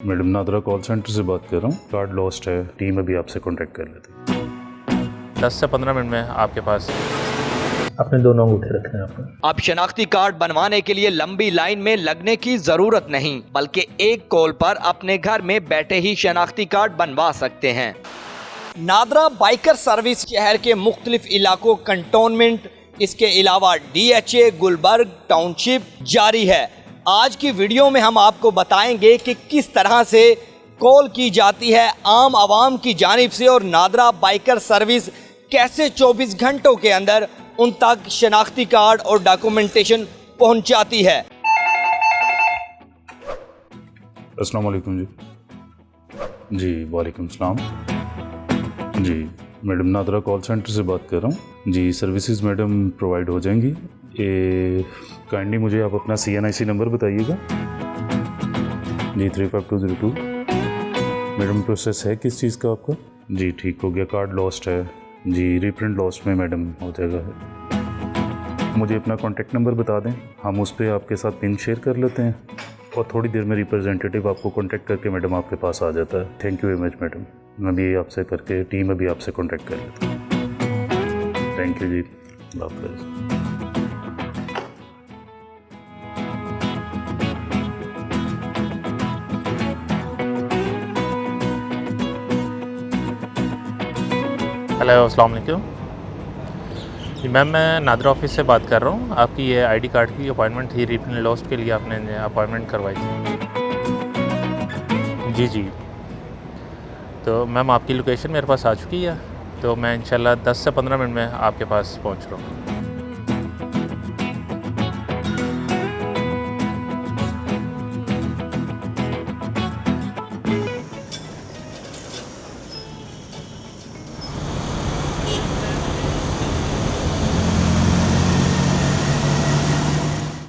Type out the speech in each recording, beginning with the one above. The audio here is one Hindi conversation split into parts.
मैडम नादरा कॉल सेंटर से बात कर रहा हूँ। कार्ड लॉस्ट है, टीम अभी आपसे कांटेक्ट कर लेते हैं। 10 से 15 मिनट में आपके पास। अपने दोनों अंगूठे रखने हैं आपने। अब शनाख्ती कार्ड बनवाने के लिए लंबी लाइन में लगने की जरूरत नहीं, बल्कि एक कॉल पर अपने घर में बैठे ही शनाख्ती कार्ड बनवा सकते हैं। नादरा बाइकर सर्विस शहर के मुख्तलिफ इलाकों कंटोनमेंट, इसके अलावा DHA गुलबर्ग टाउनशिप जारी है। आज की वीडियो में हम आपको बताएंगे कि किस तरह से कॉल की जाती है आम आवाम की जानिब से और नादरा बाइकर सर्विस कैसे 24 घंटों के अंदर उन तक शनाख्ती कार्ड और डॉक्यूमेंटेशन पहुंचाती है। अस्सलाम वालेकुम जी। वालेकुम सलाम जी। मैडम नादरा कॉल सेंटर से बात कर रहा हूँ जी। सर्विसेज मैडम प्रोवाइड हो जाएंगी। काइंडली मुझे आप अपना CNIC नंबर बताइएगा जी। 35202। मैडम प्रोसेस है किस चीज़ का आपका जी? ठीक हो गया। कार्ड लॉस्ट है जी, रीप्रिंट लॉस्ट में मैडम हो जाएगा। मुझे अपना कॉन्टैक्ट नंबर बता दें, हम उस पर आपके साथ पिन शेयर कर लेते हैं और थोड़ी देर में रिप्रेजेंटेटिव आपको कांटेक्ट करके मैडम आपके पास आ जाता है। Thank you very much madam. मैं भी आपसे करके टीम अभी आपसे कांटेक्ट कर लेता हूँ। थैंक यू जी। अल्लाह हाफ़िज़। हेलो, अस्सलाम वालेकुम जी। मैम मैं नादरा ऑफिस से बात कर रहा हूँ। आपकी ये ID कार्ड की अपॉइंटमेंट थी, रीप्रिंट लॉस्ट के लिए आपने अपॉइंटमेंट करवाई थी जी। तो मैम आपकी लोकेशन मेरे पास आ चुकी है, तो मैं इंशाल्लाह 10 से 15 मिनट में आपके पास पहुँच रहा हूँ।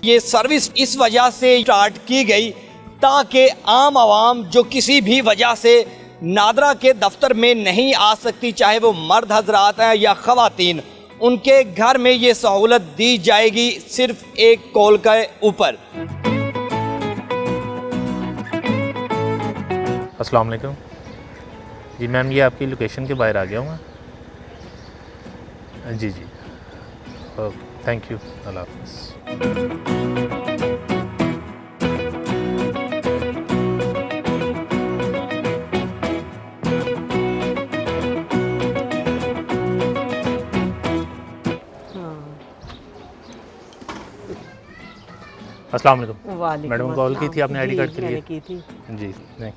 ये सर्विस इस वजह से स्टार्ट की गई ताकि आम आवाम जो किसी भी वजह से नादरा के दफ्तर में नहीं आ सकती, चाहे वो मर्द हजरात हैं या ख़वातीन, उनके घर में ये सहूलत दी जाएगी सिर्फ एक कॉल के ऊपर। अस्सलाम वालेकुम जी। मैम ये आपकी लोकेशन के बाहर आ गया हूँ मैं जी। Okay, thank you. अल्लाह हाफ़िज़। अस्सलाम वालेकुम। मैडम कॉल की थी आपने ID कार्ड के लिए? की थी जी। नहीं,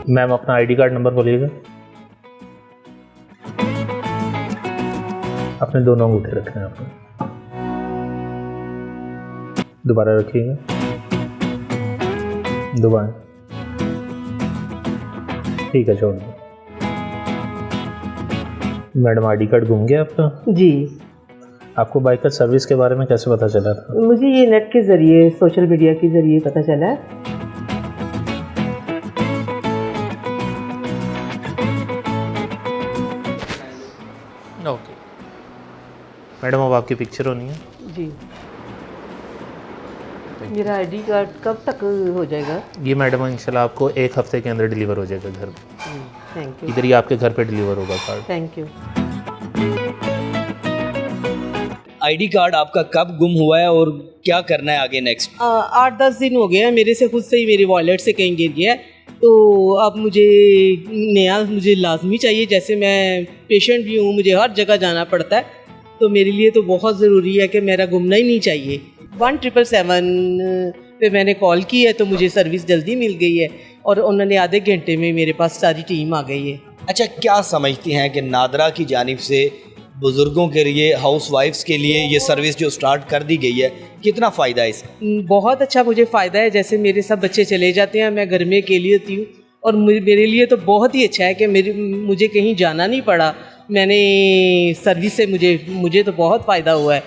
मैम अपना ID कार्ड नंबर बोलिएगा। अपने दोनों अंगूठे रखने हैं आपने। दोबारा रखिएगा, दोबारा। ठीक है, छोड़ दो। मैडम ID कार्ड गुम गया आपका जी। आपको बाइकर सर्विस के बारे में कैसे पता चला था? मुझे ये नेट के ज़रिए, सोशल मीडिया के ज़रिए पता चला है। ओके मैडम, अब आपकी पिक्चर होनी है जी। मेरा ID कार्ड कब तक हो जाएगा? ये मैडम इंशाल्लाह आपको 1 हफ्ते के अंदर डिलीवर हो जाएगा घर पे। Thank you. इधर ही आपके घर पे डिलीवर होगा card. Thank you. ID card आपका कब गुम हुआ है और क्या करना है आगे नेक्स्ट? 8-10 दिन हो गए हैं, मेरे से खुद से ही मेरी वॉलेट से कहीं गिर गया है, तो अब मुझे लाजमी चाहिए। जैसे मैं पेशेंट भी हूँ, मुझे हर जगह जाना पड़ता है, तो मेरे लिए तो बहुत ज़रूरी है कि मेरा गुमना ही नहीं चाहिए। 1777 पे मैंने कॉल की है, तो मुझे सर्विस जल्दी मिल गई है और उन्होंने आधे घंटे में मेरे पास सारी टीम आ गई है। अच्छा, क्या समझती हैं कि नादरा की जानिब से बुज़ुर्गों के लिए, हाउस वाइफ्स के लिए ये सर्विस जो स्टार्ट कर दी गई है, कितना फ़ायदा है इसका? बहुत अच्छा मुझे फ़ायदा है। जैसे मेरे सब बच्चे चले जाते हैं, मैं घर में अकेली होती हूँ, और मेरे लिए तो बहुत ही अच्छा है कि मुझे कहीं जाना नहीं पड़ा। मैंने सर्विस से मुझे तो बहुत फ़ायदा हुआ है।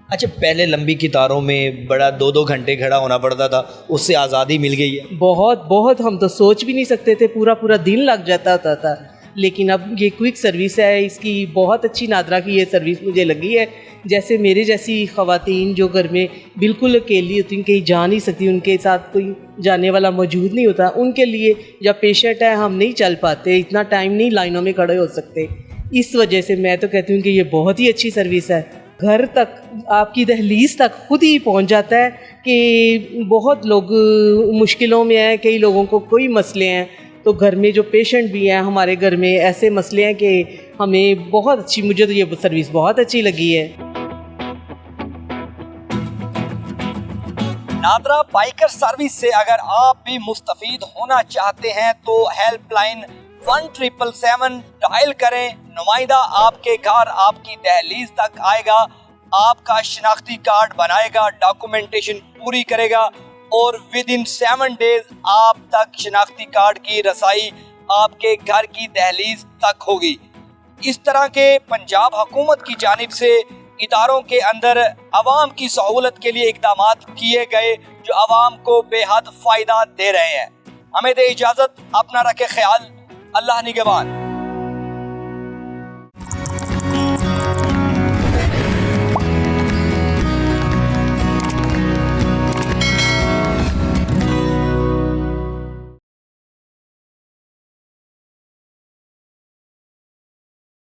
अच्छा, पहले लंबी कतारों में बड़ा 2-2 घंटे खड़ा होना पड़ता था, उससे आज़ादी मिल गई है। बहुत बहुत, हम तो सोच भी नहीं सकते थे, पूरा पूरा दिन लग जाता था। लेकिन अब ये क्विक सर्विस है, इसकी बहुत अच्छी नादरा की ये सर्विस मुझे लगी है। जैसे मेरे जैसी ख़वातीन जो घर में बिल्कुल अकेली होती हैं, कहीं जा नहीं सकती, उनके साथ कोई जाने वाला मौजूद नहीं होता, उनके लिए जब पेशेंट है हम नहीं चल पाते, इतना टाइम नहीं लाइनों में खड़े हो सकते, इस वजह से मैं तो कहती हूँ कि ये बहुत ही अच्छी सर्विस है। घर तक, आपकी दहलीज तक खुद ही पहुंच जाता है कि बहुत लोग मुश्किलों में हैं, कई लोगों को कोई मसले हैं, तो घर में जो पेशेंट भी हैं, हमारे घर में ऐसे मसले हैं कि हमें बहुत अच्छी, मुझे तो ये सर्विस बहुत अच्छी लगी है। नादरा बाइकर सर्विस से अगर आप भी मुस्तफीद होना चाहते हैं तो हेल्पलाइन 1777 डायल करें। नुमाइंदा आपके घर, आपकी दहलीज तक आएगा, आपका शिनाख्ती कार्ड बनाएगा, डॉक्यूमेंटेशन पूरी करेगा और विद इन 7 डेज आप तक शिनाख्ती कार्ड की रसाई आपके घर की दहलीज तक होगी। इस तरह के पंजाब हुकूमत की जानिब से इदारों के अंदर अवाम की सहूलत के लिए इक़दामात किए गए जो अवाम को बेहद फ़ायदा दे रहे हैं। हमें दे इजाज़त, अपना रखे ख्याल, अल्लाह निगहबान।